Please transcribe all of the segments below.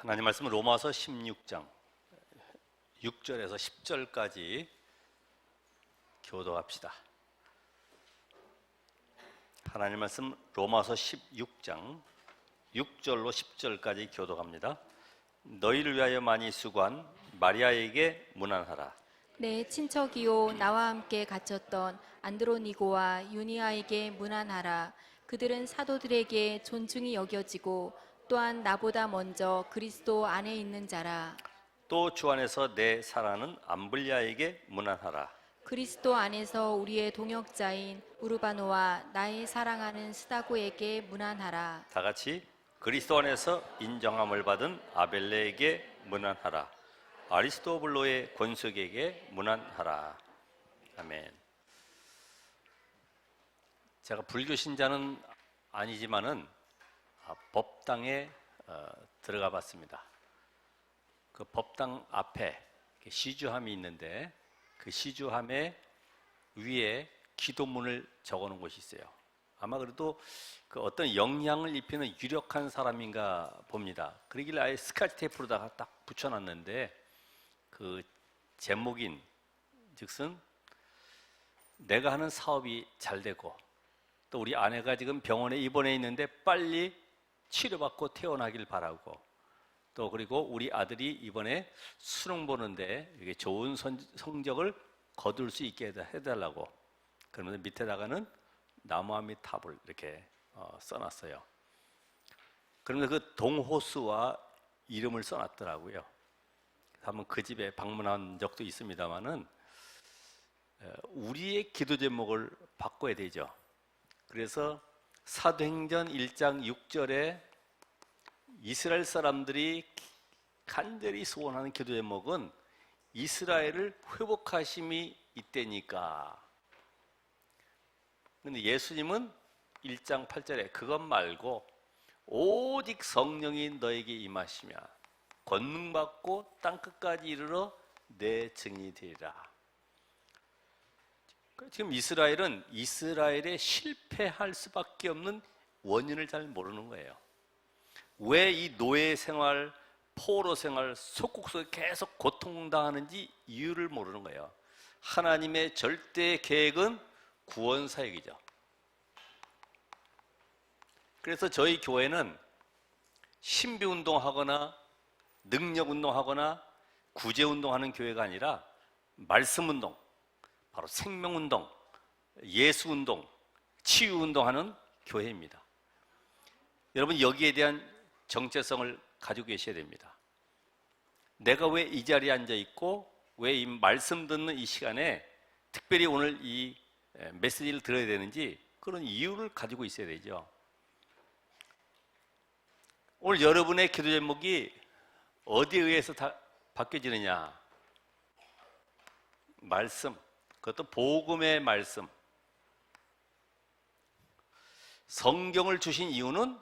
하나님 말씀은 로마서 16장 6절에서 10절까지 교도합시다. 하나님 말씀 로마서 16장 6절로 10절까지 교도합니다. 너희를 위하여 많이 수고한 마리아에게 문안하라. 내 친척이요 나와 함께 갇혔던 안드로니고와 유니아에게 문안하라. 그들은 사도들에게 존중이 여겨지고 또한 나보다 먼저 그리스도 안에 있는 자라. 또 주 안에서 내 사랑하는 암블리아에게 문안하라. 그리스도 안에서 우리의 동역자인 우르바노와 나의 사랑하는 스다고에게 문안하라. 다 같이 그리스도 안에서 인정함을 받은 아벨레에게 문안하라. 아리스토블로의 권속에게 문안하라. 아멘. 제가 불교 신자는 아니지만은 법당에 들어가 봤습니다. 그 법당 앞에 시주함이 있는데 그 시주함에 위에 기도문을 적어 놓은 곳이 있어요. 아마 그래도 그 어떤 영향을 입히는 유력한 사람인가 봅니다. 그러길래 아예 스카치 테이프로다가 딱 붙여놨는데 그 제목인 즉슨 내가 하는 사업이 잘 되고 또 우리 아내가 지금 병원에 입원해 있는데 빨리 치료받고 태어나길 바라고 또 그리고 우리 아들이 이번에 수능 보는데 이게 좋은 성적을 거둘 수 있게 해달라고. 그러면서 밑에다가는 나무아미 탑을 이렇게 써놨어요. 그러면서 그 동호수와 이름을 써놨더라고요. 한번 그 집에 방문한 적도 있습니다만은 우리의 기도 제목을 바꿔야 되죠. 그래서 사도행전 1장 6절에 이스라엘 사람들이 간절히 소원하는 기도 제목은 이스라엘을 회복하심이 있다니까. 그런데 예수님은 1장 8절에 그것 말고 오직 성령이 너에게 임하시며 권능받고 땅끝까지 이르러 내 증인이 되리라. 지금 이스라엘은 이스라엘에 실패할 수밖에 없는 원인을 잘 모르는 거예요. 왜 이 노예 생활, 포로 생활, 속국 속에 계속 고통당하는지 이유를 모르는 거예요. 하나님의 절대 계획은 구원 사역이죠. 그래서 저희 교회는 신비운동하거나 능력운동하거나 구제운동하는 교회가 아니라 말씀운동, 바로 생명운동, 예수운동, 치유운동하는 교회입니다. 여러분 여기에 대한 정체성을 가지고 계셔야 됩니다. 내가 왜 이 자리에 앉아있고 왜 이 말씀 듣는 이 시간에 특별히 오늘 이 메시지를 들어야 되는지 그런 이유를 가지고 있어야 되죠. 오늘 여러분의 기도 제목이 어디에 의해서 다 바뀌어지느냐? 말씀, 그것도 복음의 말씀. 성경을 주신 이유는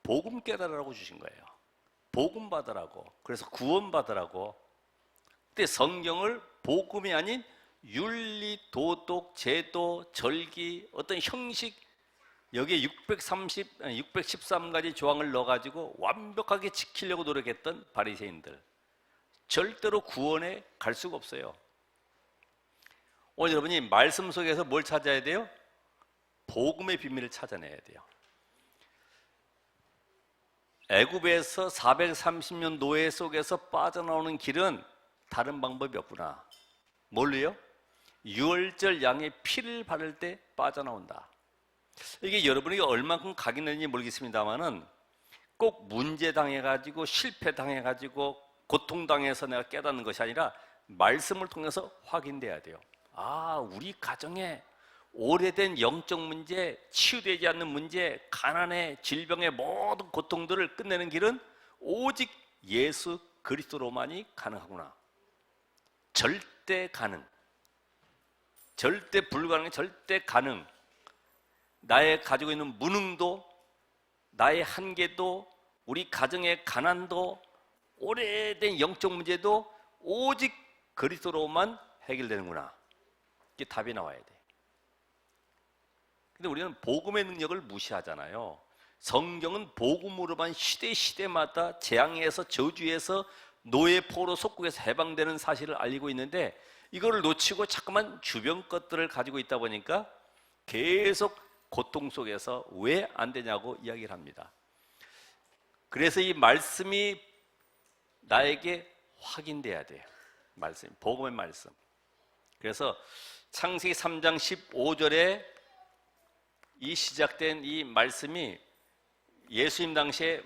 복음 깨달으라고 주신 거예요. 복음 받으라고. 그래서 구원 받으라고. 근데 성경을 복음이 아닌 윤리, 도덕, 제도, 절기, 어떤 형식 여기에 613가지 조항을 넣어가지고 완벽하게 지키려고 노력했던 바리새인들. 절대로 구원에 갈 수가 없어요. 오늘 여러분이 말씀 속에서 뭘 찾아야 돼요? 복음의 비밀을 찾아내야 돼요. 애굽에서 430년 노예 속에서 빠져나오는 길은 다른 방법이 없구나. 뭘로요? 유월절 양의 피를 바를 때 빠져나온다. 이게 여러분에게 얼만큼 각이 있는지 모르겠습니다만은 꼭 문제 당해가지고 실패 당해가지고 고통 당해서 내가 깨닫는 것이 아니라 말씀을 통해서 확인돼야 돼요. 아, 우리 가정에 오래된 영적 문제, 치유되지 않는 문제, 가난의 질병의 모든 고통들을 끝내는 길은 오직 예수 그리스도로만이 가능하구나. 절대 가능. 절대 불가능해, 절대 가능. 나의 가지고 있는 무능도, 나의 한계도, 우리 가정의 가난도, 오래된 영적 문제도 오직 그리스도로만 해결되는구나. 이게 답이 나와야 돼. 근데 우리는 복음의 능력을 무시하잖아요. 성경은 복음으로만 시대마다 재앙에서 저주에서 노예 포로 속국에서 해방되는 사실을 알리고 있는데 이거를 놓치고 자꾸만 주변 것들을 가지고 있다 보니까 계속 고통 속에서 왜 안 되냐고 이야기를 합니다. 그래서 이 말씀이 나에게 확인돼야 돼요. 말씀, 복음의 말씀. 그래서 창세기 3장 15절에 이 시작된 이 말씀이 예수님 당시에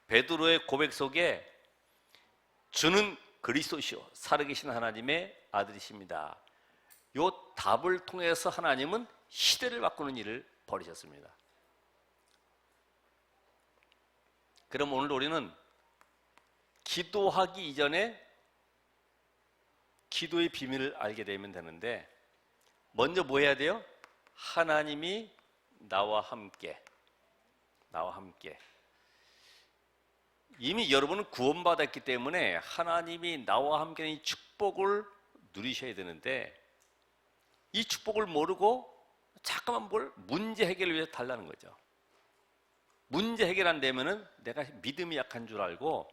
베드로의 고백 속에 주는 그리스도시요 살아계신 하나님의 아들이십니다. 요 답을 통해서 하나님은 시대를 바꾸는 일을 벌이셨습니다. 그럼 오늘 우리는 기도하기 이전에 기도의 비밀을 알게 되면 되는데 먼저 뭐 해야 돼요? 하나님이 나와 함께 이미 여러분은 구원받았기 때문에 하나님이 나와 함께 이 축복을 누리셔야 되는데 이 축복을 모르고 잠깐만 뭘 문제 해결을 위해서 달라는 거죠. 문제 해결 안 되면은 내가 믿음이 약한 줄 알고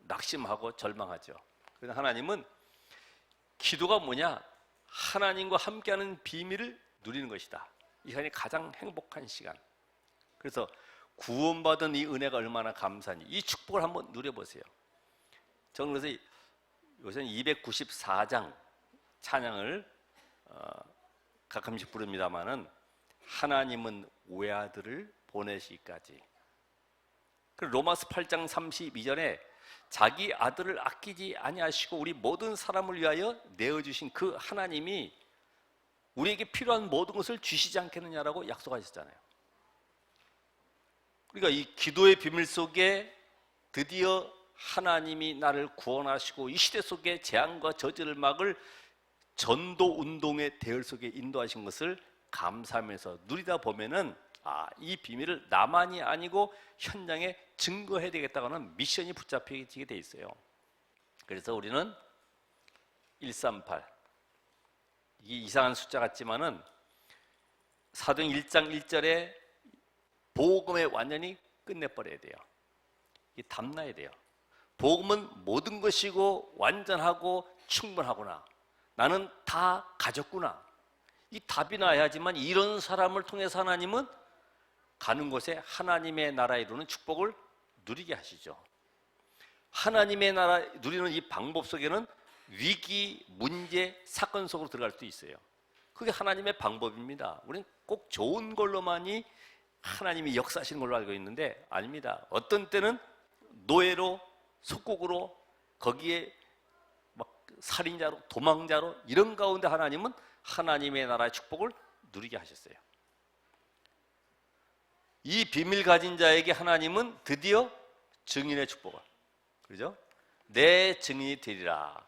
낙심하고 절망하죠. 그래서 하나님은 기도가 뭐냐? 하나님과 함께하는 비밀을 누리는 것이다. 이 시간이 가장 행복한 시간. 그래서 구원받은 이 은혜가 얼마나 감사한지 이 축복을 한번 누려보세요. 저는 그래서 요새는 294장 찬양을 가끔씩 부릅니다마는 하나님은 외아들을 보내시기까지. 그리고 로마서 8장 32절에 자기 아들을 아끼지 아니하시고 우리 모든 사람을 위하여 내어주신 그 하나님이 우리에게 필요한 모든 것을 주시지 않겠느냐라고 약속하셨잖아요. 그러니까 이 기도의 비밀 속에 드디어 하나님이 나를 구원하시고 이 시대 속에 재앙과 저주를 막을 전도 운동의 대열 속에 인도하신 것을 감사하면서 누리다 보면은 이 비밀을 나만이 아니고 현장에 증거해야 되겠다고 하는 미션이 붙잡히게 돼 있어요. 그래서 우리는 138 이게 이상한 숫자 같지만은 사도행 1장 1절에 복음에 완전히 끝내버려야 돼요. 이게 담나야 돼요. 복음은 모든 것이고 완전하고 충분하구나. 나는 다 가졌구나. 이 답이 나야지만 이런 사람을 통해서 하나님은 가는 곳에 하나님의 나라에 이루는 축복을 누리게 하시죠. 하나님의 나라 누리는 이 방법 속에는 위기, 문제, 사건 속으로 들어갈 수도 있어요. 그게 하나님의 방법입니다. 우리는 꼭 좋은 걸로만이 하나님이 역사하시는 걸로 알고 있는데 아닙니다. 어떤 때는 노예로, 속국으로, 거기에 막 살인자로, 도망자로 이런 가운데 하나님은 하나님의 나라의 축복을 누리게 하셨어요. 이 비밀 가진 자에게 하나님은 드디어 증인의 축복을, 그렇죠? 내 증인이 되리라.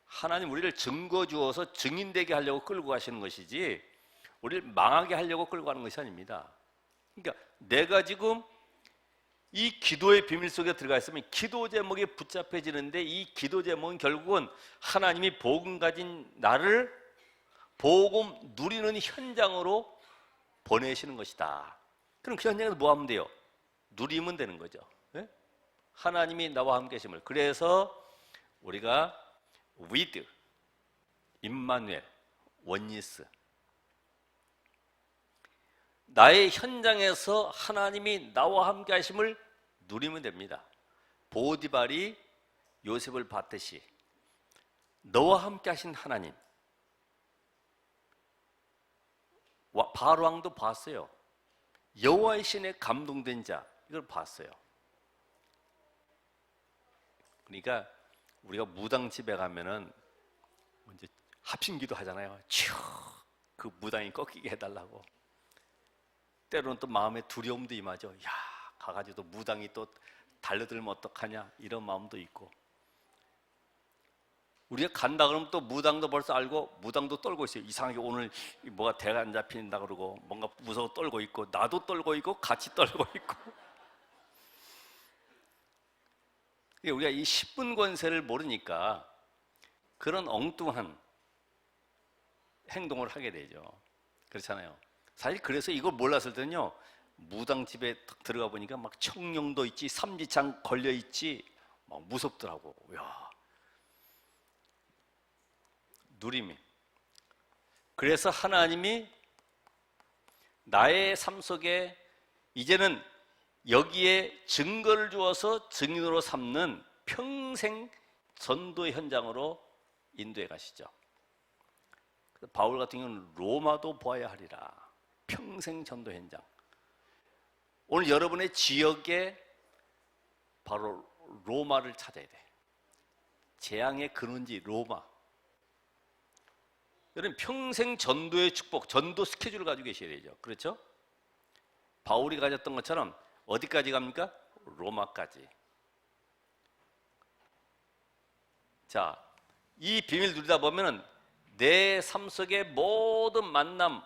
하나님 우리를 증거 주어서 증인되게 하려고 끌고 가시는 것이지 우리를 망하게 하려고 끌고 가는 것이 아닙니다. 그러니까 내가 지금 이 기도의 비밀 속에 들어가 있으면 기도 제목에 붙잡혀지는데 이 기도 제목은 결국은 하나님이 복음 가진 나를 복음 누리는 현장으로 보내시는 것이다. 그럼 그 현장에서 뭐 하면 돼요? 누리면 되는 거죠. 네? 하나님이 나와 함께 계심을. 그래서 우리가 with, 임마누엘, 원니스 나의 현장에서 하나님이 나와 함께 하심을 누리면 됩니다. 보디발이 요셉을 봤듯이 너와 함께 하신 하나님, 바로 왕도 봤어요. 여호와의 신에 감동된 자, 이걸 봤어요. 그러니까 우리가 무당집에 가면은 이제 합심기도 하잖아요. 그 무당이 꺾이게 해달라고. 때로는 또 마음에 두려움도 임하죠. 야, 가가지고 무당이 또 달려들면 어떡하냐 이런 마음도 있고. 우리가 간다 그러면 또 무당도 벌써 알고 무당도 떨고 있어요. 이상하게 오늘 뭐가 대가 안 잡힌다 그러고 뭔가 무서워 떨고 있고 나도 떨고 있고 같이 떨고 있고. 우리가 이 10분 권세를 모르니까 그런 엉뚱한 행동을 하게 되죠. 그렇잖아요. 사실 그래서 이걸 몰랐을 때는요 무당집에 딱 들어가 보니까 막 청룡도 있지, 삼지창 걸려 있지, 막 무섭더라고. 야, 누림이. 그래서 하나님이 나의 삶 속에 이제는 여기에 증거를 주어서 증인으로 삼는 평생 전도 현장으로 인도해 가시죠. 바울 같은 경우는 로마도 보아야 하리라. 평생 전도 현장. 오늘 여러분의 지역에 바로 로마를 찾아야 돼. 재앙의 근원지 로마. 여러분 평생 전도의 축복, 전도 스케줄을 가지고 계셔야 되죠. 그렇죠? 바울이 가졌던 것처럼 어디까지 갑니까? 로마까지. 자, 이 비밀 누리다 보면은 내 삶 속의 모든 만남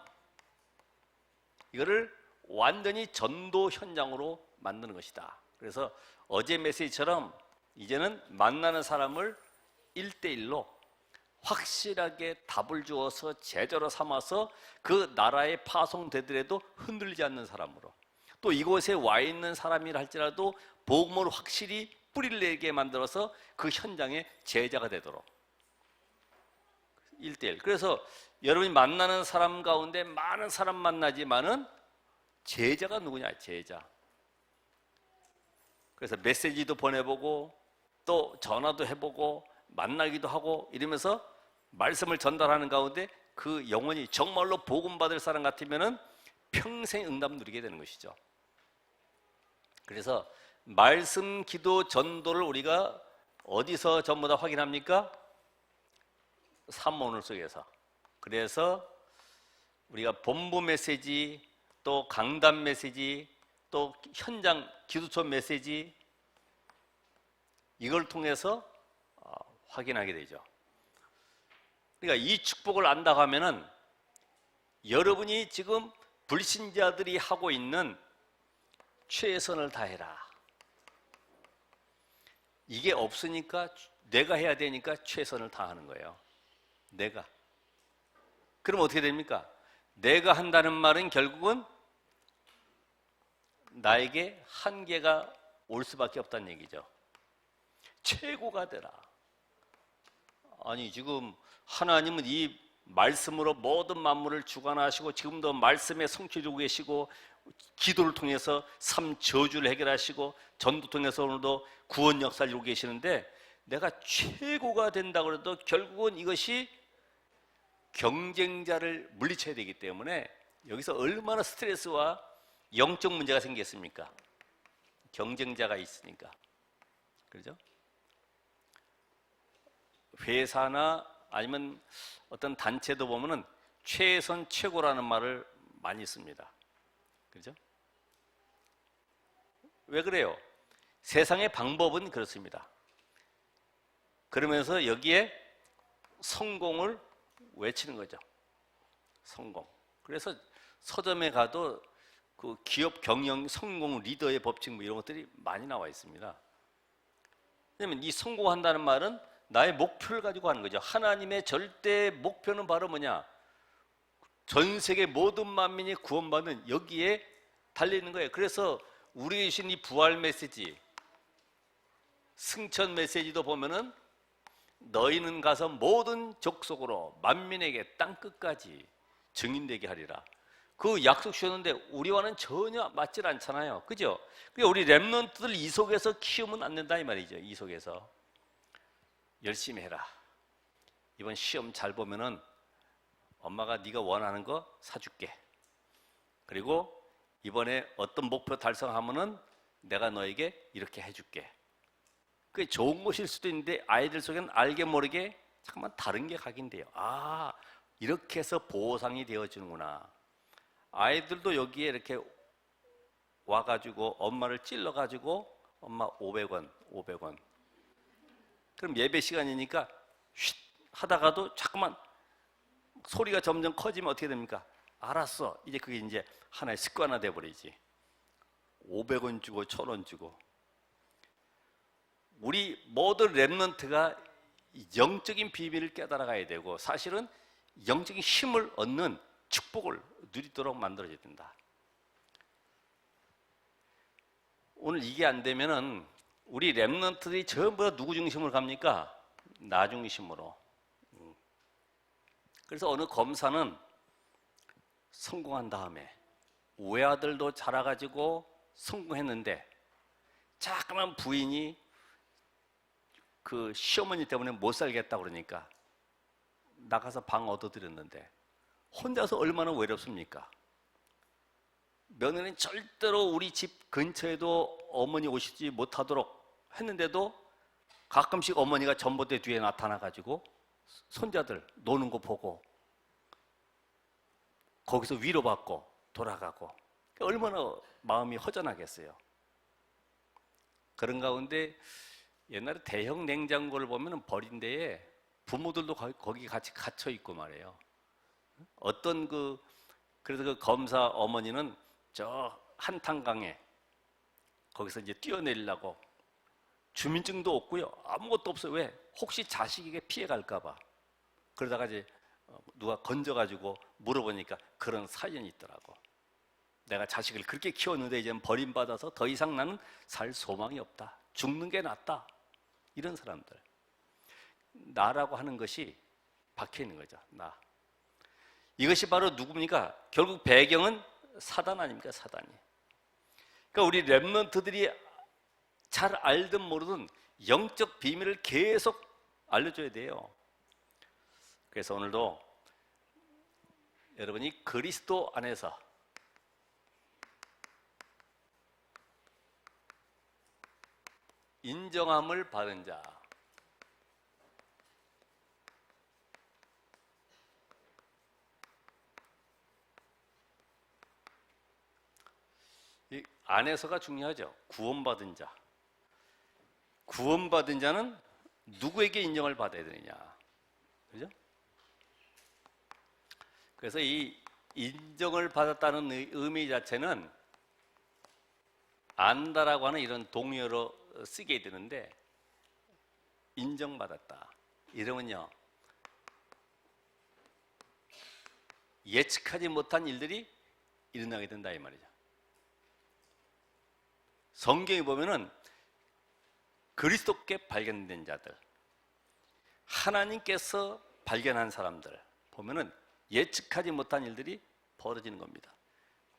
이거를 완전히 전도 현장으로 만드는 것이다. 그래서 어제 메시지처럼 이제는 만나는 사람을 1대1로 확실하게 답을 주어서 제자로 삼아서 그 나라에 파송되더라도 흔들리지 않는 사람으로, 또 이곳에 와 있는 사람이라 할지라도 복음을 확실히 뿌리를 내게 만들어서 그 현장에 제자가 되도록 1대1. 그래서 여러분이 만나는 사람 가운데 많은 사람 만나지만은 제자가 누구냐? 제자. 그래서 메시지도 보내보고 또 전화도 해보고 만나기도 하고 이러면서 말씀을 전달하는 가운데 그 영혼이 정말로 복음 받을 사람 같으면은 평생 응답 누리게 되는 것이죠. 그래서 말씀, 기도, 전도를 우리가 어디서 전부 다 확인합니까? 산문을 속에서. 그래서 우리가 본부 메시지, 또 강단 메시지, 또 현장 기도처 메시지, 이걸 통해서 확인하게 되죠. 그러니까 이 축복을 안다고 하면은 여러분이 지금 불신자들이 하고 있는 최선을 다해라, 이게 없으니까 내가 해야 되니까 최선을 다하는 거예요. 내가. 그럼 어떻게 됩니까? 내가 한다는 말은 결국은 나에게 한계가 올 수밖에 없다는 얘기죠. 최고가 되라. 아니 지금 하나님은 이 말씀으로 모든 만물을 주관하시고 지금도 말씀에 성취 주고 계시고 기도를 통해서 삶 저주를 해결하시고 전도 통해서 오늘도 구원 역사를 이루고 계시는데, 내가 최고가 된다고 해도 결국은 이것이 경쟁자를 물리쳐야 되기 때문에 여기서 얼마나 스트레스와 영적 문제가 생겼습니까? 경쟁자가 있으니까. 그렇죠? 회사나 아니면 어떤 단체도 보면은 최선 최고라는 말을 많이 씁니다. 그렇죠? 왜 그래요? 세상의 방법은 그렇습니다. 그러면서 여기에 성공을 외치는 거죠. 성공. 그래서 서점에 가도 그 기업 경영 성공 리더의 법칙 뭐 이런 것들이 많이 나와 있습니다. 왜냐면 이 성공한다는 말은 나의 목표를 가지고 하는 거죠. 하나님의 절대 목표는 바로 뭐냐? 전 세계 모든 만민이 구원받는 여기에 달려있는 거예요. 그래서 우리 주신 이 부활 메시지, 승천 메시지도 보면은 너희는 가서 모든 족속으로 만민에게 땅끝까지 증인되게 하리라. 그 약속 주셨는데 우리와는 전혀 맞질 않잖아요. 그죠? 그러니까 우리 렘넌트들 이 속에서 키우면 안 된다 이 말이죠. 이 속에서 열심히 해라. 이번 시험 잘 보면은 엄마가 네가 원하는 거 사줄게. 그리고 이번에 어떤 목표 달성하면은 내가 너에게 이렇게 해줄게. 그게 좋은 것일 수도 있는데 아이들 속에는 알게 모르게 잠깐만 다른 게 각인돼요. 아, 이렇게 해서 보상이 되어주는구나. 아이들도 여기에 이렇게 와가지고 엄마를 찔러가지고 엄마 500원, 500원. 그럼 예배 시간이니까 쉿 하다가도 잠깐만 소리가 점점 커지면 어떻게 됩니까? 알았어. 이제 그게 이제 하나의 습관화 돼버리지. 500원 주고 1000원 주고. 우리 모든 렘넌트가 영적인 비밀을 깨달아가야 되고 사실은 영적인 힘을 얻는 축복을 누리도록 만들어져야 된다. 오늘 이게 안 되면은 우리 랩런트들이 전부 다 누구 중심으로 갑니까? 나 중심으로. 그래서 어느 검사는 성공한 다음에 외아들도 자라가지고 성공했는데 자꾸만 부인이 그 시어머니 때문에 못 살겠다 그러니까 나가서 방 얻어드렸는데 혼자서 얼마나 외롭습니까? 며느리는 절대로 우리 집 근처에도 어머니 오시지 못하도록 했는데도 가끔씩 어머니가 전봇대 뒤에 나타나가지고 손자들 노는 거 보고 거기서 위로받고 돌아가고 얼마나 마음이 허전하겠어요. 그런 가운데 옛날에 대형 냉장고를 보면 버린 데에 부모들도 거기 같이 갇혀 있고 말이에요. 어떤 그래서 그 검사 어머니는 저 한탄강에 거기서 이제 뛰어내리려고 주민증도 없고요. 아무것도 없어요. 왜? 혹시 자식에게 피해 갈까봐. 그러다가 이제 누가 건져가지고 물어보니까 그런 사연이 있더라고. 내가 자식을 그렇게 키웠는데 이제는 버림받아서 더 이상 나는 살 소망이 없다. 죽는 게 낫다. 이런 사람들. 나라고 하는 것이 박혀 있는 거죠. 나. 이것이 바로 누굽니까? 결국 배경은 사단 아닙니까? 사단이. 그러니까 우리 랩런트들이 잘 알든 모르든 영적 비밀을 계속 알려줘야 돼요. 그래서 오늘도 여러분이 그리스도 안에서 인정함을 받은 자, 이 안에서가 중요하죠. 구원받은 자. 구원받은 자는 누구에게 인정을 받아야 되느냐. 그죠? 그래서 이 인정을 받았다는 의미 자체는 안다라고 하는 이런 동의어로 쓰게 되는데 인정받았다. 이러면요. 예측하지 못한 일들이 일어나게 된다 이 말이죠. 성경에 보면은 그리스도께 발견된 자들, 하나님께서 발견한 사람들 보면은 예측하지 못한 일들이 벌어지는 겁니다.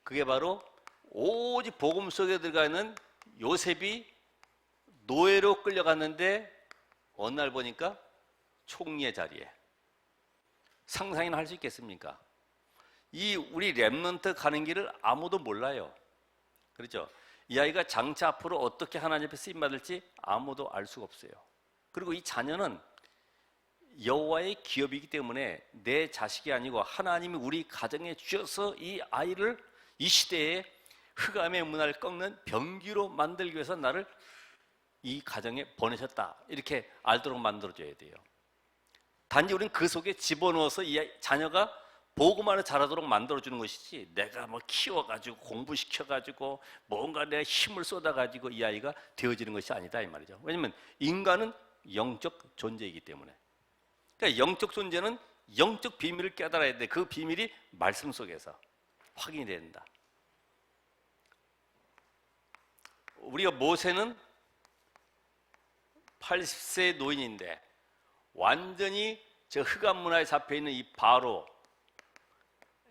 그게 바로 오직 복음 속에 들어가 있는 요셉이 노예로 끌려갔는데 어느 날 보니까 총리의 자리에. 상상이나 할 수 있겠습니까? 이 우리 랩런트 가는 길을 아무도 몰라요. 그렇죠? 이 아이가 장차 앞으로 어떻게 하나님 앞에 쓰임받을지 아무도 알 수가 없어요. 그리고 이 자녀는 여호와의 기업이기 때문에 내 자식이 아니고 하나님이 우리 가정에 주셔서 이 아이를 이 시대에 흑암의 문화를 꺾는 병기로 만들기 위해서 나를 이 가정에 보내셨다. 이렇게 알도록 만들어줘야 돼요. 단지 우리는 그 속에 집어넣어서 이 자녀가 복음만을 자라도록 만들어주는 것이지 내가 뭐 키워가지고 공부시켜가지고 뭔가 내 힘을 쏟아가지고 이 아이가 되어지는 것이 아니다 이 말이죠. 왜냐하면 인간은 영적 존재이기 때문에. 그러니까 영적 존재는 영적 비밀을 깨달아야 돼. 그 비밀이 말씀 속에서 확인이 된다. 우리가 모세는 80세 노인인데 완전히 저 흑암 문화에 잡혀 있는 이 바로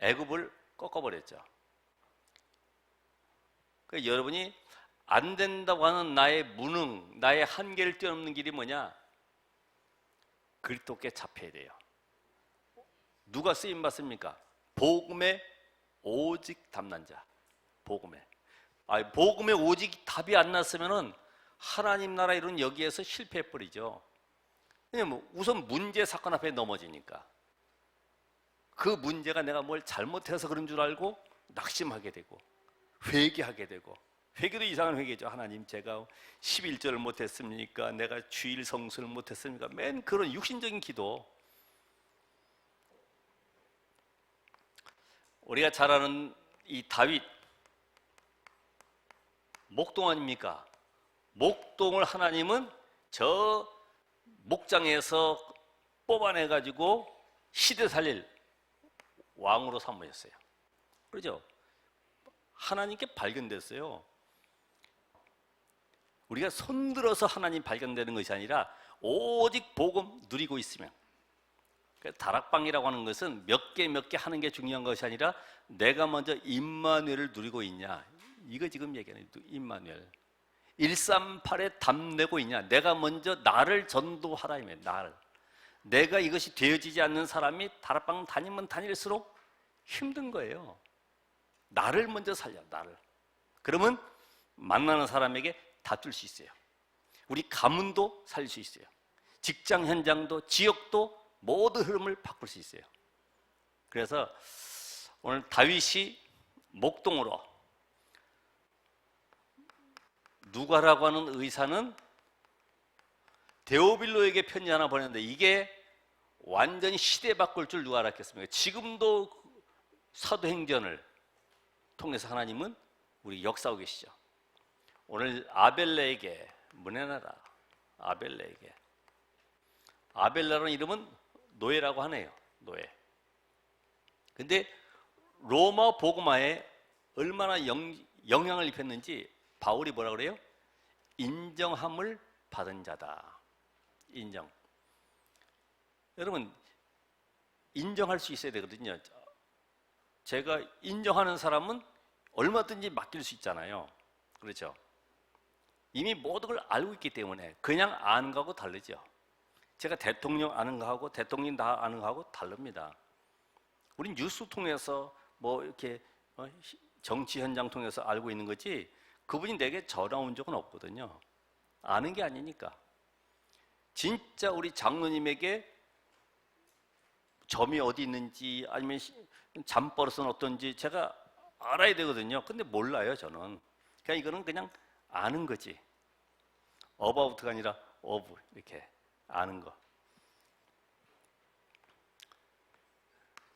애굽을 꺾어버렸죠. 그러니까 여러분이 안 된다고 하는 나의 무능, 나의 한계를 뛰어넘는 길이 뭐냐? 그리스도께 잡혀야 돼요. 누가 쓰임 받습니까? 복음의 오직 답난 자. 복음에. 복음의 오직 답이 안 났으면은 하나님 나라 이룬 여기에서 실패해 버리죠. 왜냐면 우선 문제 사건 앞에 넘어지니까. 그 문제가 내가 뭘 잘못해서 그런 줄 알고 낙심하게 되고 회개하게 되고 회개도 이상한 회개죠. 하나님 제가 11절을 못했습니까? 내가 주일 성수를 못했습니까? 맨 그런 육신적인 기도. 우리가 잘 아는 이 다윗 목동 아닙니까? 목동을 하나님은 저 목장에서 뽑아내가지고 시대 살릴 왕으로 삼으셨어요. 그렇죠? 하나님께 발견됐어요. 우리가 손들어서 하나님 발견되는 것이 아니라 오직 복음 누리고 있으면. 다락방이라고 하는 것은 몇 개 하는 게 중요한 것이 아니라 내가 먼저 임마누엘을 누리고 있냐, 이거 지금 얘기하는 임마누엘. 138에 답내고 있냐, 내가 먼저 나를 전도하라, 나를. 내가 이것이 되어지지 않는 사람이 다락방 다니면 다닐수록 힘든 거예요. 나를 먼저 살려, 나를. 그러면 만나는 사람에게 다툴 수 있어요. 우리 가문도 살릴 수 있어요. 직장 현장도, 지역도 모든 흐름을 바꿀 수 있어요. 그래서 오늘 다윗이 목동으로, 누가라고 하는 의사는 데오빌로에게 편지 하나 보냈는데 이게 완전히 시대 바꿀 줄 누가 알았겠습니까? 지금도 사도행전을 통해서 하나님은 우리 역사하고 계시죠. 오늘 아벨레에게 문해나라, 아벨레에게. 아벨레라는 이름은 노예라고 하네요. 노예. 근데 로마 복음화에 얼마나 영향을 입혔는지 바울이 뭐라 그래요? 인정함을 받은 자다. 인정. 여러분, 인정할 수 있어야 되거든요. 제가 인정하는 사람은 얼마든지 맡길 수 있잖아요. 그렇죠? 이미 모든 걸 알고 있기 때문에 그냥 아는 거하고 다르죠. 제가 대통령 아는 거하고 대통령 다 아는 거하고 다릅니다. 우린 뉴스 통해서 뭐 이렇게 정치 현장 통해서 알고 있는 거지 그분이 내게 전화 온 적은 없거든요. 아는 게 아니니까. 진짜 우리 장로님에게 점이 어디 있는지 아니면 잠버릇은 어떤지 제가 알아야 되거든요. 근데 몰라요, 저는. 그러니까 이거는 그냥 아는 거지. 어바웃가 아니라 어브, 이렇게 아는 거.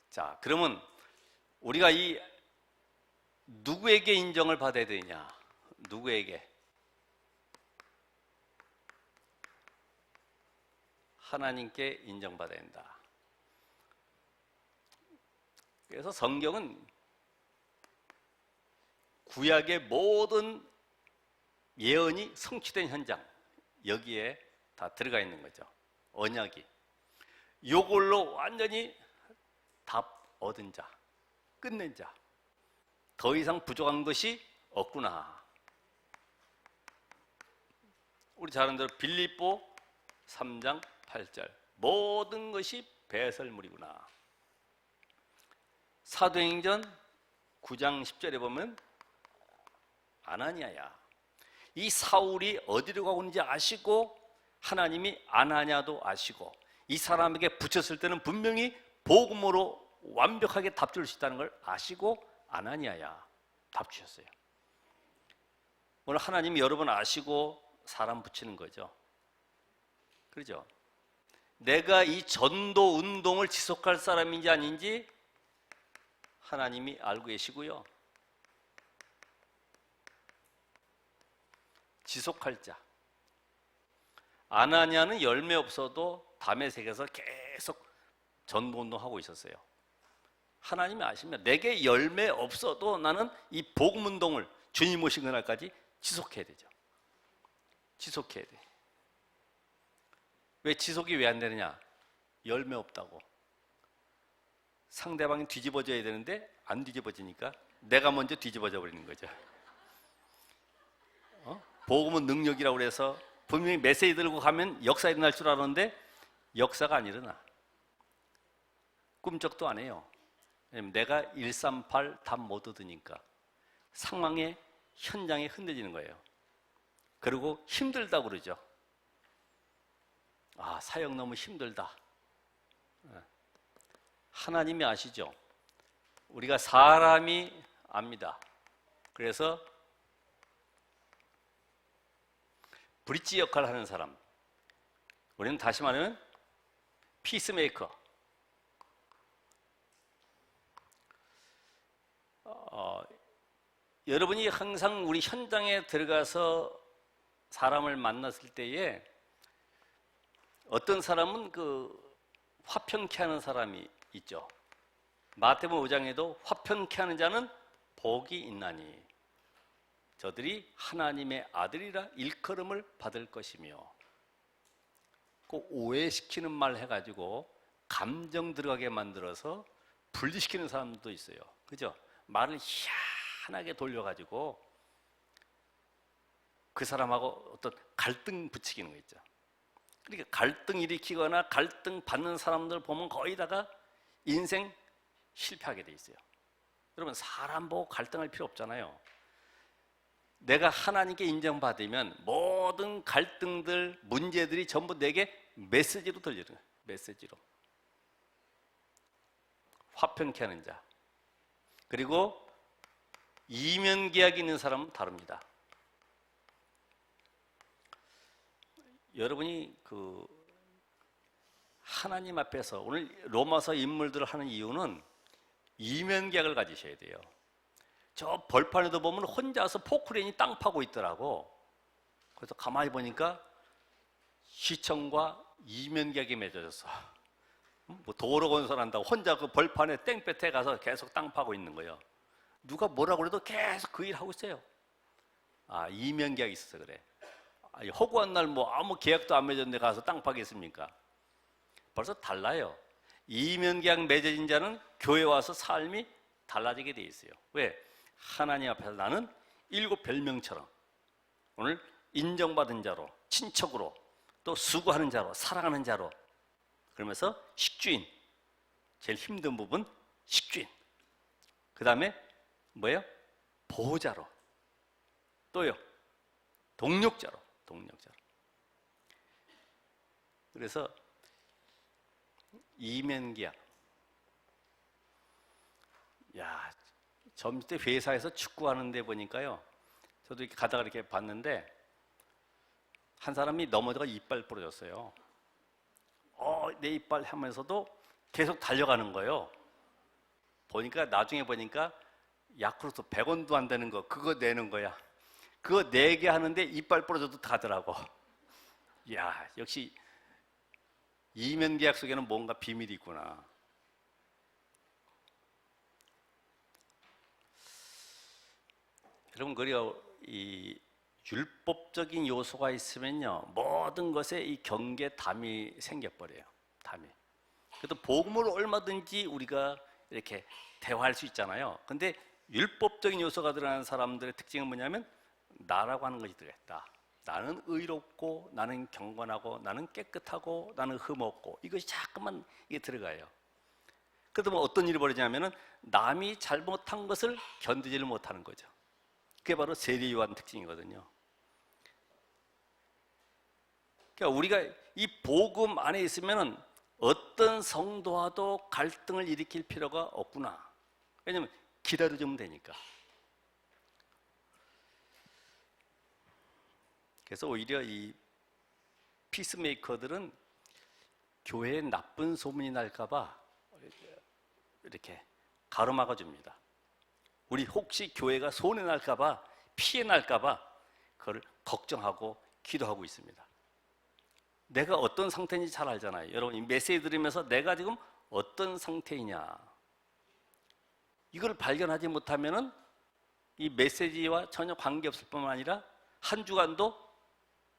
자, 그러면 우리가 이 누구에게 인정을 받아야 되냐? 누구에게? 하나님께 인정받아야 된다. 그래서 성경은 구약의 모든 예언이 성취된 현장, 여기에 다 들어가 있는 거죠. 언약이. 요걸로 완전히 답 얻은 자, 끝낸 자. 더 이상 부족한 것이 없구나. 우리 잘 아는 대로 빌립보 3장 8절. 모든 것이 배설물이구나. 사도행전 9장 10절에 보면 아나니아야. 이 사울이 어디로 가고 있는지 아시고 하나님이 아나니아도 아시고 이 사람에게 붙였을 때는 분명히 복음으로 완벽하게 답 줄 수 있다는 걸 아시고 아나니아야 답 주셨어요. 오늘 하나님이 여러분 아시고 사람 붙이는 거죠. 그렇죠? 내가 이 전도 운동을 지속할 사람인지 아닌지 하나님이 알고 계시고요. 지속할 자. 아나니아는 열매 없어도 다메섹에서 계속 전도 운동하고 있었어요. 하나님이 아시면 내게 열매 없어도 나는 이 복음 운동을 주님 오신 그날까지 지속해야 되죠. 지속해야 돼. 왜 지속이 왜 안 되느냐? 열매 없다고. 상대방이 뒤집어져야 되는데 안 뒤집어지니까 내가 먼저 뒤집어져 버리는 거죠. 복음은 능력이라고 그래서 분명히 메시지 들고 가면 역사 일어날 줄 알았는데 역사가 안 일어나. 꿈쩍도 안 해요. 내가 138 답 못 얻으니까 상황에 현장에 흔들리는 거예요. 그리고 힘들다고 그러죠. 아, 사역 너무 힘들다. 하나님이 아시죠? 우리가 사람이 압니다. 그래서 브릿지 역할을 하는 사람, 우리는 다시 말하면 피스메이커. 여러분이 항상 우리 현장에 들어가서 사람을 만났을 때에 어떤 사람은 그 화평케 하는 사람이 있죠. 마태복음 5장에도 화평케 하는 자는 복이 있나니. 저들이 하나님의 아들이라 일컬음을 받을 것이며, 그 오해시키는 말 해가지고 감정 들어가게 만들어서 분리시키는 사람도 있어요. 그죠? 말을 희한하게 돌려가지고 그 사람하고 어떤 갈등 붙이기는 거 있죠. 그러니까 갈등 일으키거나 갈등 받는 사람들 보면 거의 다가 인생 실패하게 돼 있어요. 여러분, 사람 보고 갈등할 필요 없잖아요. 내가 하나님께 인정받으면 모든 갈등들, 문제들이 전부 내게 메시지로 들리는 거예요. 메시지로. 화평케 하는 자. 그리고 이면계약이 있는 사람은 다릅니다. 여러분이 그 하나님 앞에서 오늘 로마서 인물들을 하는 이유는 이면계약을 가지셔야 돼요. 저 벌판에도 보면 혼자서 포크레인이 땅 파고 있더라고. 그래서 가만히 보니까 시청과 이면계약이 맺어졌어. 뭐 도로 건설한다고 혼자 그 벌판에 땡볕에 가서 계속 땅 파고 있는 거예요. 누가 뭐라고 그래도 계속 그 일 하고 있어요. 아, 이면계약이 있어서 그래. 아니, 허구한 날 뭐 아무 계약도 안 맺었는데 가서 땅 파겠습니까? 벌써 달라요. 이면계약 맺어진 자는 교회 와서 삶이 달라지게 돼 있어요. 왜? 하나님 앞에서 나는 7 별명처럼 오늘 인정받은 자로, 친척으로, 또 수고하는 자로, 사랑하는 자로, 그러면서 식주인, 제일 힘든 부분 식주인, 그 다음에 뭐예요? 보호자로, 또요 동력자로. 그래서 이면계약. 야, 점심 때 회사에서 축구하는데 보니까요, 저도 이렇게 가다가 이렇게 봤는데 한 사람이 넘어져서 이빨 부러졌어요. 내 이빨 하면서도 계속 달려가는 거예요. 나중에 보니까 야쿠르트 100원도 안 되는 거 그거 내는 거야. 그거 4개 하는데 이빨 부러져도 가더라고. 이야, 역시 이면계약 속에는 뭔가 비밀이 있구나. 여러분, 그래요. 이 율법적인 요소가 있으면요, 모든 것에 이 경계 담이 생겨버려요. 담이. 그래도 복음으로 얼마든지 우리가 이렇게 대화할 수 있잖아요. 근데 율법적인 요소가 들어가는 사람들의 특징은 뭐냐면 나라고 하는 것이 들어있다. 나는 의롭고, 나는 경건하고, 나는 깨끗하고, 나는 흠없고, 이것이 자꾸만 이게 들어가요. 그러다 보면 어떤 일이 벌어지냐면은 남이 잘못한 것을 견디지를 못하는 거죠. 그게 바로 세리요한 특징이거든요. 그러니까 우리가 이 복음 안에 있으면은 어떤 성도와도 갈등을 일으킬 필요가 없구나. 왜냐면 기다려주면 되니까. 그래서 오히려 이 피스메이커들은 교회에 나쁜 소문이 날까봐 이렇게 가로막아 줍니다. 우리 혹시 교회가 손해 날까봐, 피해 날까봐 그걸 걱정하고 기도하고 있습니다. 내가 어떤 상태인지 잘 알잖아요. 여러분, 이 메시지 들으면서 내가 지금 어떤 상태이냐, 이걸 발견하지 못하면은 이 메시지와 전혀 관계없을 뿐만 아니라 한 주간도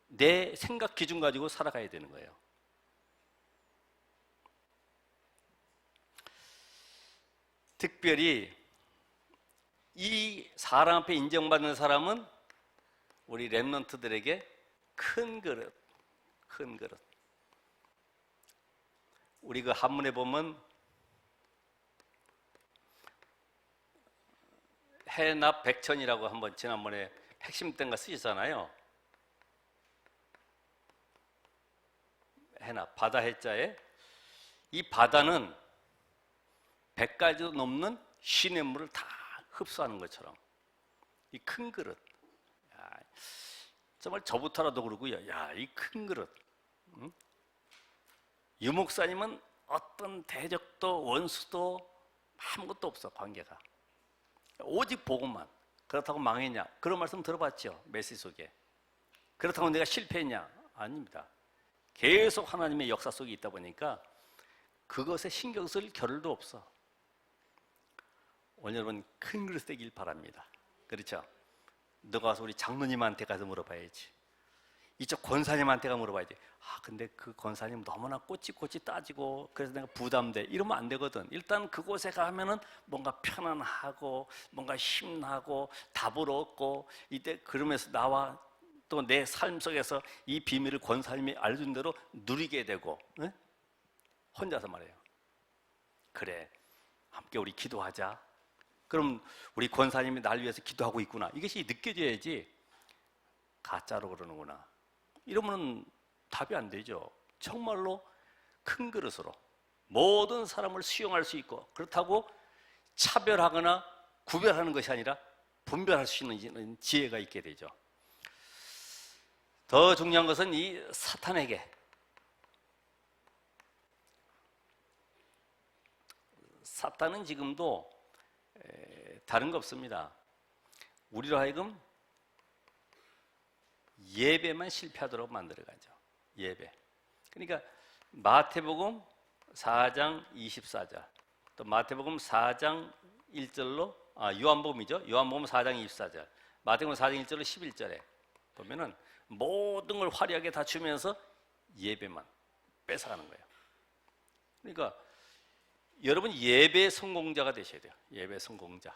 내 생각 기준 가지고 살아가야 되는 거예요. 특별히 이 사람 앞에 인정받는 사람은 우리 렘넌트들에게 큰 그릇. 우리 그 한문에 보면 해납 백천이라고 한번 지난번에 핵심 때인가 쓰셨잖아요. 해납, 바다 해자에 이 바다는 100가지도 넘는 시냇물을 다 흡수하는 것처럼 이 큰 그릇. 야, 정말 저부터라도 그러고요. 야, 이 큰 그릇. 응? 유 목사님은 어떤 대적도 원수도 아무것도 없어, 관계가. 오직 복음만. 그렇다고 망했냐? 그런 말씀 들어봤죠, 메시지 속에. 그렇다고 내가 실패했냐? 아닙니다. 계속 하나님의 역사 속에 있다 보니까 그것에 신경 쓸 겨를도 없어. 오늘 여러분 큰 그릇 되길 바랍니다. 그렇죠? 너가 와서 우리 장로님한테 가서 물어봐야지. 이쪽 권사님한테 가 물어봐야지. 근데 그 권사님 너무나 꼬치꼬치 따지고 그래서 내가 부담돼. 이러면 안 되거든. 일단 그곳에 가면은 뭔가 편안하고 뭔가 힘나고 답을 얻고 이때 그러면서 나와 또 내 삶 속에서 이 비밀을 권사님이 알려준 대로 누리게 되고, 네? 혼자서 말해요. 그래, 함께 우리 기도하자. 그럼 우리 권사님이 날 위해서 기도하고 있구나. 이것이 느껴져야지 가짜로 그러는구나. 이러면 답이 안 되죠. 정말로 큰 그릇으로 모든 사람을 수용할 수 있고, 그렇다고 차별하거나 구별하는 것이 아니라 분별할 수 있는 지혜가 있게 되죠. 더 중요한 것은 이 사탄에게 사탄은 지금도 다른 거 없습니다. 우리로 하여금 예배만 실패하도록 만들어가죠. 예배. 그러니까 마태복음 4장 24절, 또 마태복음 4장 1절로 요한복음이죠. 요한복음 4장 24절, 마태복음 4장 1절로 11절에 보면은 모든 걸 화려하게 다 주면서 예배만 뺏어가는 거예요. 그러니까 여러분 예배 성공자가 되셔야 돼요. 예배 성공자.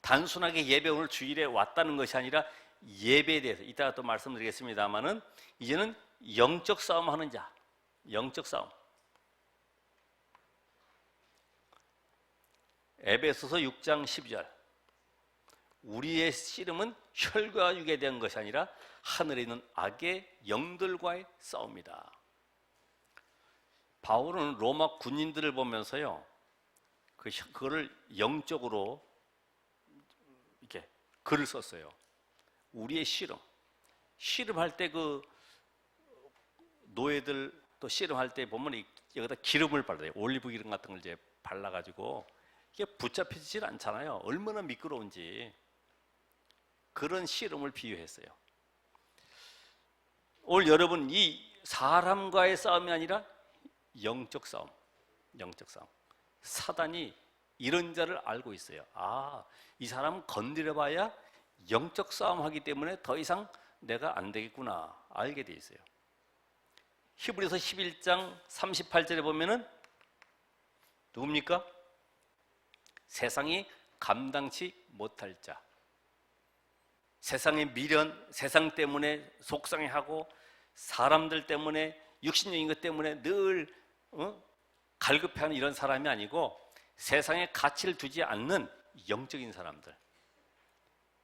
단순하게 예배 오늘 주일에 왔다는 것이 아니라 예배에 대해서 이따가 또 말씀드리겠습니다만은 이제는 영적 싸움 하는 자, 영적 싸움. 에베소서 6장 12절. 우리의 씨름은 혈과 육에 대한 것이 아니라 하늘에 있는 악의 영들과의 싸움이다. 바울은 로마 군인들을 보면서요, 그거를 영적으로 이렇게 글을 썼어요. 우리의 씨름할 때 그 노예들 또 씨름할 때 보면 여기다 기름을 발라요. 올리브 기름 같은 걸 이제 발라가지고 이게 붙잡히질 않잖아요. 얼마나 미끄러운지. 그런 씨름을 비유했어요. 오늘 여러분 이 사람과의 싸움이 아니라 영적 싸움, 영적 싸움. 사단이 이런 자를 알고 있어요. 이 사람 건드려봐야 영적 싸움하기 때문에 더 이상 내가 안 되겠구나 알게 돼 있어요. 히브리서 11장 38절에 보면은 누굽니까? 세상이 감당치 못할 자. 세상의 미련, 세상 때문에 속상해하고 사람들 때문에 육신적인 것 때문에 늘 갈급해하는 이런 사람이 아니고 세상에 가치를 두지 않는 영적인 사람들.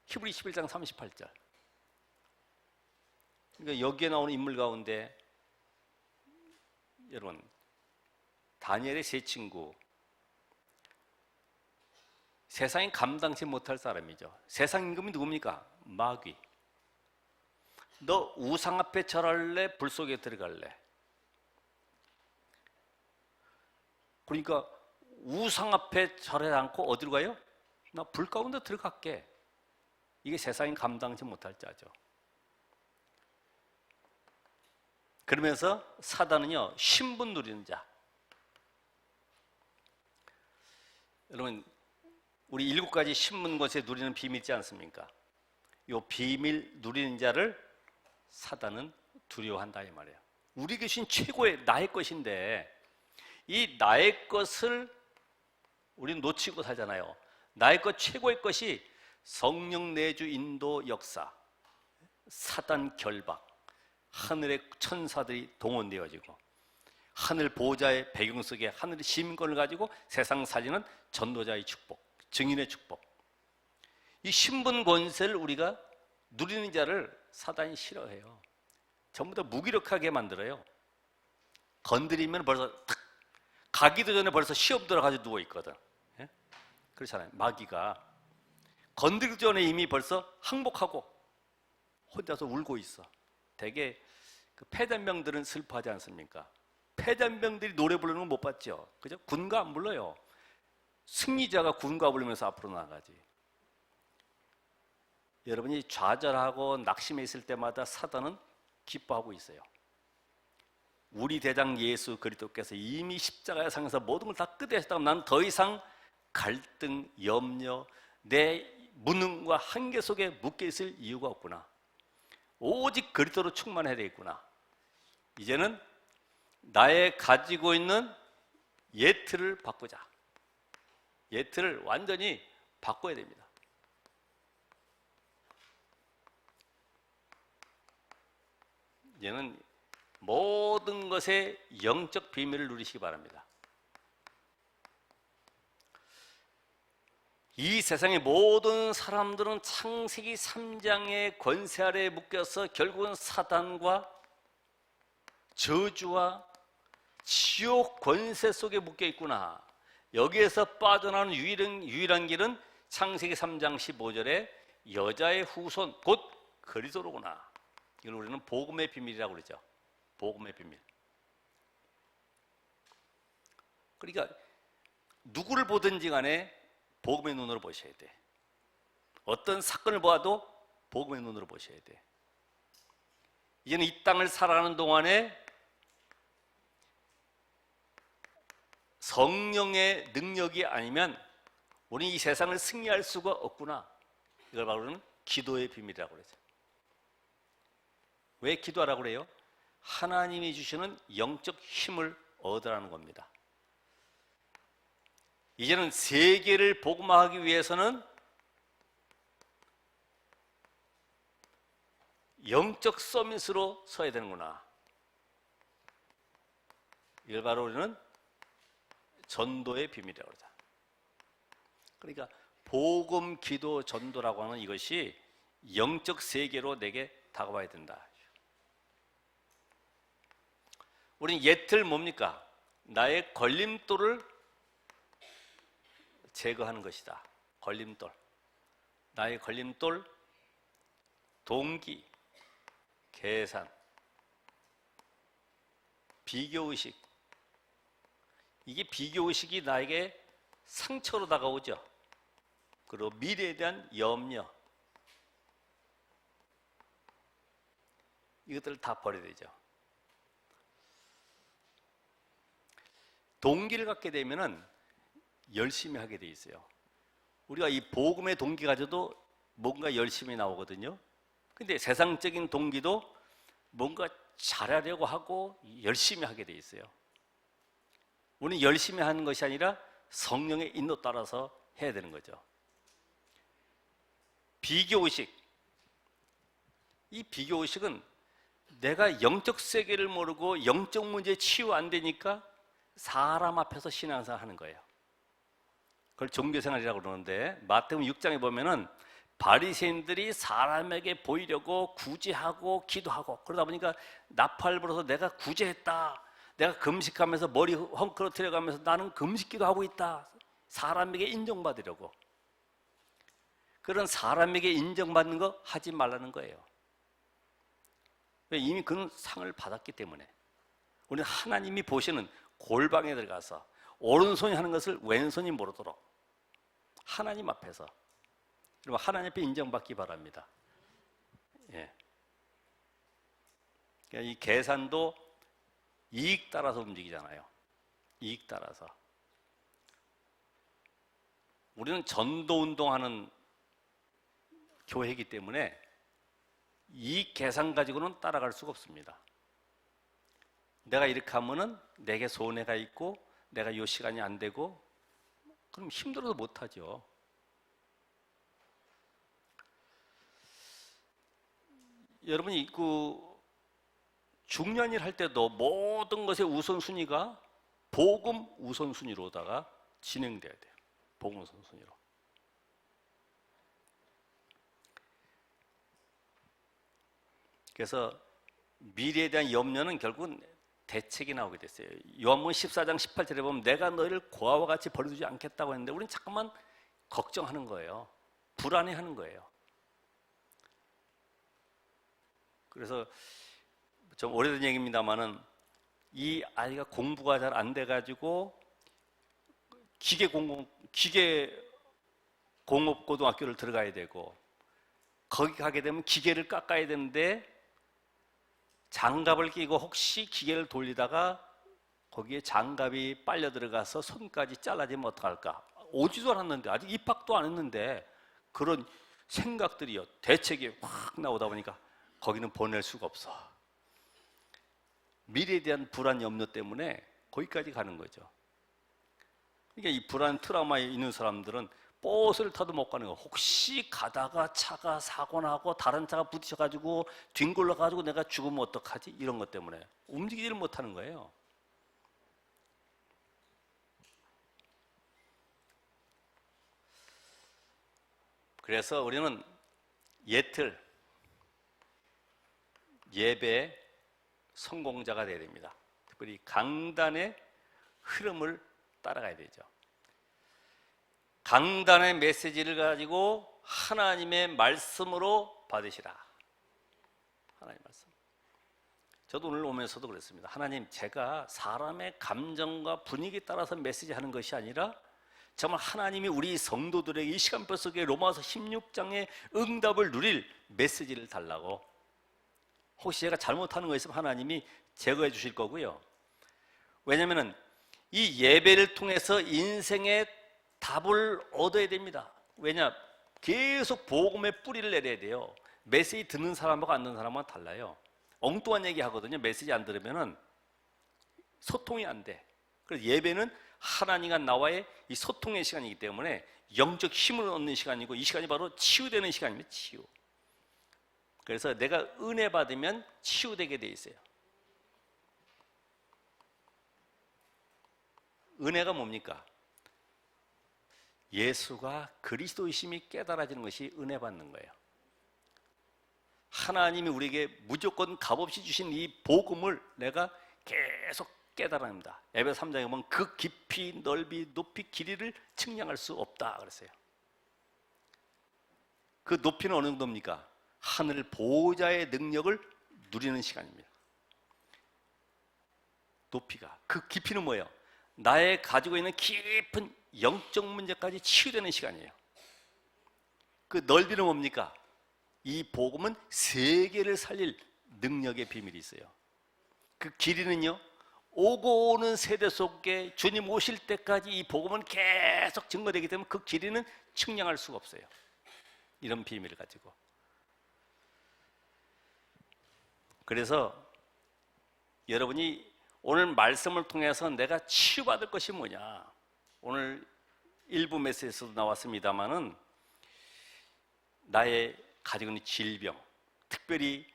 히브리 11장 38절. 그러니까 여기에 나오는 인물 가운데 여러분 다니엘의 세 친구, 세상이 감당치 못할 사람이죠. 세상 임금이 누굽니까? 마귀. 너 우상 앞에 절할래? 불 속에 들어갈래? 그러니까 우상 앞에 절하지 않고 어디로 가요? 나 불 가운데 들어갈게. 이게 세상이 감당치 못할 자죠. 그러면서 사단은요, 신분 누리는 자. 여러분, 우리 7가지 신분 것에 누리는 비밀 있지 않습니까? 이 비밀 누리는 자를 사단은 두려워한다 이 말이에요. 우리 계신 최고의 나의 것인데 이 나의 것을 우리는 놓치고 살잖아요. 나의 것 최고의 것이 성령 내주 인도 역사, 사단 결박, 하늘의 천사들이 동원되어지고 하늘 보호자의 배경 속에 하늘의 시민권을 가지고 세상 살리는 전도자의 축복, 증인의 축복. 이 신분 권세를 우리가 누리는 자를 사단이 싫어해요. 전부 다 무기력하게 만들어요. 건드리면 벌써 탁 가기도 전에 벌써 시험 들어가지고 누워 있거든. 예? 그렇잖아요. 마귀가 건드리기 전에 이미 벌써 항복하고 혼자서 울고 있어. 되게 그 폐잔병들은 슬퍼하지 않습니까? 폐잔병들이 노래 부르는 건 못 봤죠. 그죠? 군가 안 불러요. 승리자가 군가 부르면서 앞으로 나가지. 여러분이 좌절하고 낙심해 있을 때마다 사단은 기뻐하고 있어요. 우리 대장 예수 그리스도께서 이미 십자가의 상에서 모든 걸 다 끝내셨다고 난 더 이상 갈등, 염려, 내 무능과 한계 속에 묶여 있을 이유가 없구나. 오직 그리스도로 충만해야 되겠구나. 이제는 나의 가지고 있는 예틀을 바꾸자. 예틀을 완전히 바꿔야 됩니다. 이제는 모든 것의 영적 비밀을 누리시기 바랍니다. 이 세상의 모든 사람들은 창세기 3장의 권세 아래에 묶여서 결국은 사단과 저주와 지옥 권세 속에 묶여 있구나. 여기에서 빠져나오는 유일한 길은 창세기 3장 15절에 여자의 후손 곧 그리스도로구나. 이걸 우리는 복음의 비밀이라고 그러죠. 복음의 비밀. 그러니까 누구를 보든지 간에 복음의 눈으로 보셔야 돼. 어떤 사건을 보아도 복음의 눈으로 보셔야 돼. 이제는 이 땅을 살아가는 동안에 성령의 능력이 아니면 우리는 이 세상을 승리할 수가 없구나. 이걸 바로는 기도의 비밀이라고 그러죠. 왜 기도하라고 그래요? 하나님이 주시는 영적 힘을 얻으라는 겁니다. 이제는 세계를 복음화하기 위해서는 영적 서밋으로 서야 되는구나. 이걸 바로 우리는 전도의 비밀이라고 그러죠. 그러니까 복음, 기도, 전도라고 하는 이것이 영적 세계로 내게 다가와야 된다. 우리는 예틀 뭡니까? 나의 걸림돌을 제거하는 것이다. 걸림돌. 나의 걸림돌, 동기, 계산, 비교의식. 이게 비교의식이 나에게 상처로 다가오죠. 그리고 미래에 대한 염려. 이것들을 다 버려야 되죠. 동기를 갖게 되면은 열심히 하게 돼 있어요. 우리가 이 복음의 동기 가져도 뭔가 열심히 나오거든요. 근데 세상적인 동기도 뭔가 잘하려고 하고 열심히 하게 돼 있어요. 우리는 열심히 하는 것이 아니라 성령의 인도 따라서 해야 되는 거죠. 비교의식. 이 비교의식은 내가 영적 세계를 모르고 영적 문제에 치유 안 되니까 사람 앞에서 신앙생활 하는 거예요. 그걸 종교생활이라고 그러는데 마태복음 6장에 보면은 바리새인들이 사람에게 보이려고 구제하고 기도하고 그러다 보니까 나팔 불어서 내가 구제했다. 내가 금식하면서 머리 헝클어뜨려가면서 나는 금식기도 하고 있다. 사람에게 인정받으려고. 그런 사람에게 인정받는 거 하지 말라는 거예요. 왜? 이미 그는 상을 받았기 때문에. 우리는 하나님이 보시는 골방에 들어가서 오른손이 하는 것을 왼손이 모르도록 하나님 앞에서, 여러분 하나님 앞에 인정받기 바랍니다. 예. 그러니까 이 계산도 이익 따라서 움직이잖아요. 이익 따라서. 우리는 전도 운동하는 교회이기 때문에 이익 계산 가지고는 따라갈 수가 없습니다. 내가 이렇게 하면은 내게 손해가 있고 내가 이 시간이 안 되고 그럼 힘들어서 못하죠. 여러분이 그 중요한 일 할 때도 모든 것의 우선순위가 복음 우선순위로다가 진행돼야 돼요. 복음 우선순위로. 그래서 미래에 대한 염려는 결국은 대책이 나오게 됐어요. 요한복음 14장 18절에 보면 내가 너희를 고아와 같이 버려두지 않겠다고 했는데 우리는 자꾸만 걱정하는 거예요. 불안해하는 거예요. 그래서 좀 오래된 얘기입니다만은 이 아이가 공부가 잘 안 돼가지고 기계공업고등학교를 들어가야 되고 거기 가게 되면 기계를 깎아야 되는데 장갑을 끼고 혹시 기계를 돌리다가 거기에 장갑이 빨려 들어가서 손까지 잘라지면 어떡할까? 오지도 않았는데 아직 입학도 안 했는데 그런 생각들이요, 대책이 확 나오다 보니까 거기는 보낼 수가 없어. 미래에 대한 불안 염려 때문에 거기까지 가는 거죠. 그러니까 이 불안 트라우마에 있는 사람들은 버스를 타도 못 가는 거. 혹시 가다가 차가 사고 나고 다른 차가 부딪혀가지고 뒹굴러가지고 내가 죽으면 어떡하지? 이런 것 때문에 움직이지를 못하는 거예요. 그래서 우리는 예틀, 예배 성공자가 되어야 됩니다. 특별히 강단의 흐름을 따라가야 되죠. 강단의 메시지를 가지고 하나님의 말씀으로 받으시라. 하나님의 말씀. 저도 오늘 오면서도 그랬습니다. 하나님, 제가 사람의 감정과 분위기에 따라서 메시지 하는 것이 아니라 정말 하나님이 우리 성도들에게 이 시간표 속에 로마서 16장의 응답을 누릴 메시지를 달라고. 혹시 제가 잘못하는 거 있으면 하나님이 제거해 주실 거고요. 왜냐하면 이 예배를 통해서 인생의 답을 얻어야 됩니다. 왜냐? 계속 복음의 뿌리를 내려야 돼요. 메시지 듣는 사람하고 안 듣는 사람은 달라요. 엉뚱한 얘기 하거든요. 메시지 안 들으면 소통이 안 돼. 그래서 예배는 하나님과 나와의 이 소통의 시간이기 때문에 영적 힘을 얻는 시간이고, 이 시간이 바로 치유되는 시간입니다. 치유. 그래서 내가 은혜 받으면 치유되게 돼 있어요. 은혜가 뭡니까? 예수가 그리스도이심이 깨달아지는 것이 은혜 받는 거예요. 하나님이 우리에게 무조건 값없이 주신 이 복음을 내가 계속 깨달아냅니다. 에베소 3장에 보면 그 깊이 넓이 높이 길이를 측량할 수 없다 그랬어요. 그 높이는 어느 정도입니까? 하늘 보호자의 능력을 누리는 시간입니다. 높이가. 그 깊이는 뭐예요? 나의 가지고 있는 깊은 영적 문제까지 치유되는 시간이에요. 그 넓이는 뭡니까? 이 복음은 세계를 살릴 능력의 비밀이 있어요. 그 길이는요, 오고 오는 세대 속에 주님 오실 때까지 이 복음은 계속 증거되기 때문에 그 길이는 측량할 수가 없어요. 이런 비밀을 가지고. 그래서 여러분이 오늘 말씀을 통해서 내가 치유받을 것이 뭐냐? 오늘 일부 메시지에서도 나왔습니다마는 나의 가지고 있는 질병, 특별히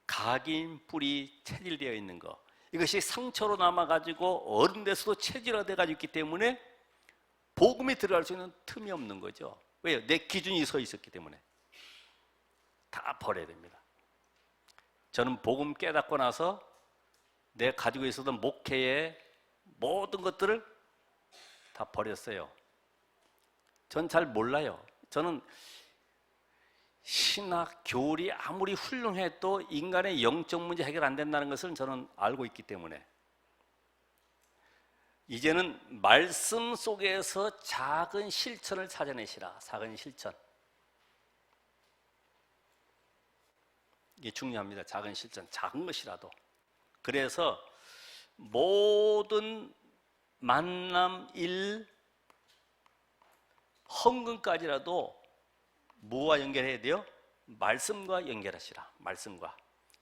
각인, 뿔이 체질되어 있는 것, 이것이 상처로 남아가지고 어른 돼서도 체질화되어 있기 때문에 복음이 들어갈 수 있는 틈이 없는 거죠. 왜요? 내 기준이 서 있었기 때문에. 다 버려야 됩니다. 저는 복음 깨닫고 나서 내가 가지고 있었던 목회의 모든 것들을 다 버렸어요. 전 잘 몰라요. 저는 신학, 교리 아무리 훌륭해도 인간의 영적 문제 해결 안 된다는 것을 저는 알고 있기 때문에 이제는 말씀 속에서 작은 실천을 찾아내시라. 작은 실천. 이게 중요합니다. 작은 실천, 작은 것이라도. 그래서 모든 만남, 일, 헌금까지라도 뭐와 연결해야 돼요? 말씀과 연결하시라. 말씀과.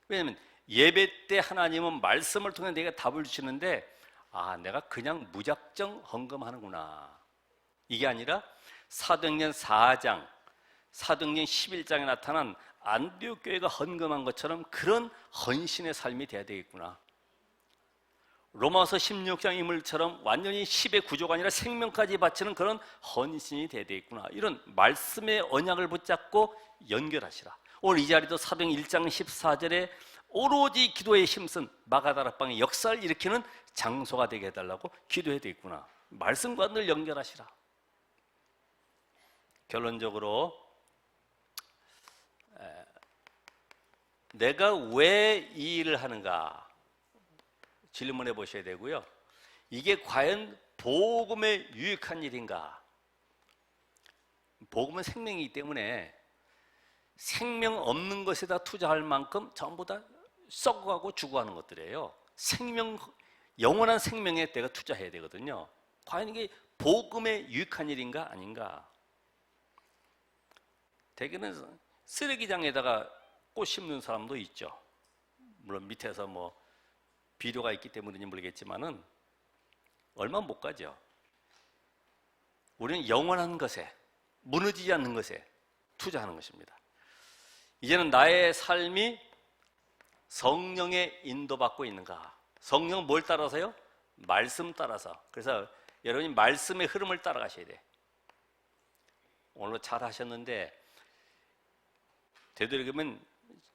왜냐하면 예배 때 하나님은 말씀을 통해 내가 답을 주시는데, 아, 내가 그냥 무작정 헌금하는구나. 이게 아니라 사도행전 4장, 사도행전 11장에 나타난 안디옥 교회가 헌금한 것처럼 그런 헌신의 삶이 돼야 되겠구나. 로마서 16장 인물처럼 완전히 10의 구조가 아니라 생명까지 바치는 그런 헌신이 돼야 되겠구나. 이런 말씀의 언약을 붙잡고 연결하시라. 오늘 이 자리도 사도행전 1장 14절에 오로지 기도에 힘쓴 마가다락방의 역사를 일으키는 장소가 되게 해달라고 기도해야 되겠구나. 말씀과 늘 연결하시라. 결론적으로 내가 왜 이 일을 하는가 질문해 보셔야 되고요. 이게 과연 복음에 유익한 일인가? 복음은 생명이기 때문에 생명 없는 것에다 투자할 만큼 전부 다 썩어가고 죽어가는 것들이에요. 생명, 영원한 생명에 내가 투자해야 되거든요. 과연 이게 복음에 유익한 일인가 아닌가? 대개는 쓰레기장에다가 꽃 심는 사람도 있죠. 물론 밑에서 뭐 비료가 있기 때문인지 모르겠지만은 얼마 못 가죠. 우리는 영원한 것에, 무너지지 않는 것에 투자하는 것입니다. 이제는 나의 삶이 성령의 인도받고 있는가? 성령 뭘 따라서요? 말씀 따라서. 그래서 여러분이 말씀의 흐름을 따라가셔야 돼. 오늘 잘 하셨는데 되도록이면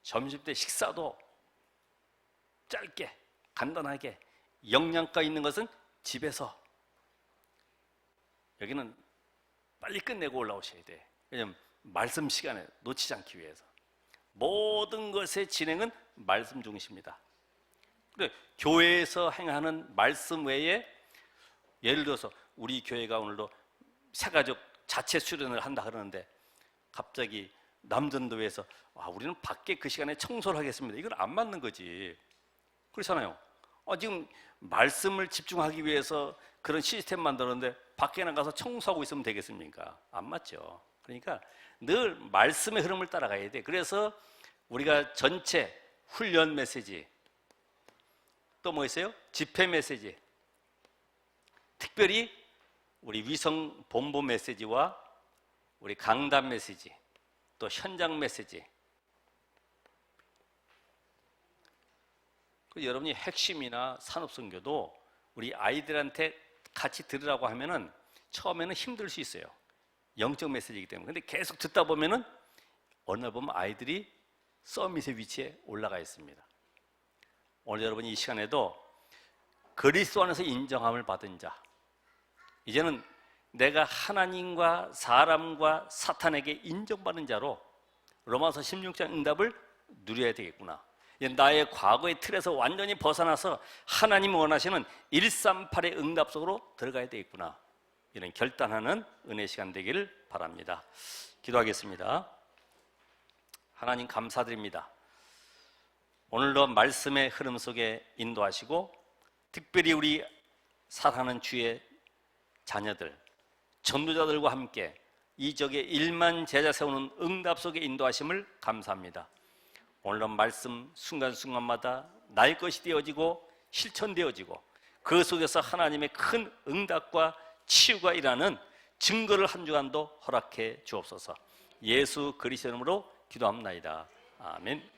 점심때 식사도 짧게 간단하게, 영양가 있는 것은 집에서, 여기는 빨리 끝내고 올라오셔야 돼. 왜냐하면 말씀 시간에 놓치지 않기 위해서. 모든 것의 진행은 말씀 중심입니다. 근데 교회에서 행하는 말씀 외에, 예를 들어서 우리 교회가 오늘도 새가족 자체 수련을 한다 그러는데 갑자기 남전도에서 우리는 밖에 그 시간에 청소를 하겠습니다. 이건 안 맞는 거지. 그렇잖아요. 지금 말씀을 집중하기 위해서 그런 시스템 만들었는데 밖에 나가서 청소하고 있으면 되겠습니까? 안 맞죠. 그러니까 늘 말씀의 흐름을 따라가야 돼. 그래서 우리가 전체 훈련 메시지, 또 뭐 있어요? 집회 메시지, 특별히 우리 위성 본부 메시지와 우리 강단 메시지, 또 현장 메시지, 여러분이 핵심이나 산업선교도 우리 아이들한테 같이 들으라고 하면은 처음에는 힘들 수 있어요. 영적 메시지이기 때문에. 근데 계속 듣다 보면은 어느 날 보면 아이들이 서밋의 위치에 올라가 있습니다. 오늘 여러분이 이 시간에도 그리스도 안에서 인정함을 받은 자, 이제는 내가 하나님과 사람과 사탄에게 인정받는 자로 로마서 16장 응답을 누려야 되겠구나. 나의 과거의 틀에서 완전히 벗어나서 하나님 원하시는 138의 응답 속으로 들어가야 되겠구나. 이런 결단하는 은혜 시간 되기를 바랍니다. 기도하겠습니다. 하나님 감사드립니다. 오늘도 말씀의 흐름 속에 인도하시고 특별히 우리 사랑하는 주의 자녀들, 전도자들과 함께 이적의 1만 제자 세우는 응답 속에 인도하심을 감사합니다. 오늘은 말씀 순간순간마다 나의 것이 되어지고 실천되어지고 그 속에서 하나님의 큰 응답과 치유가 일하는 증거를 한 주간도 허락해 주옵소서. 예수 그리스도 이름으로 기도합나이다. 아멘.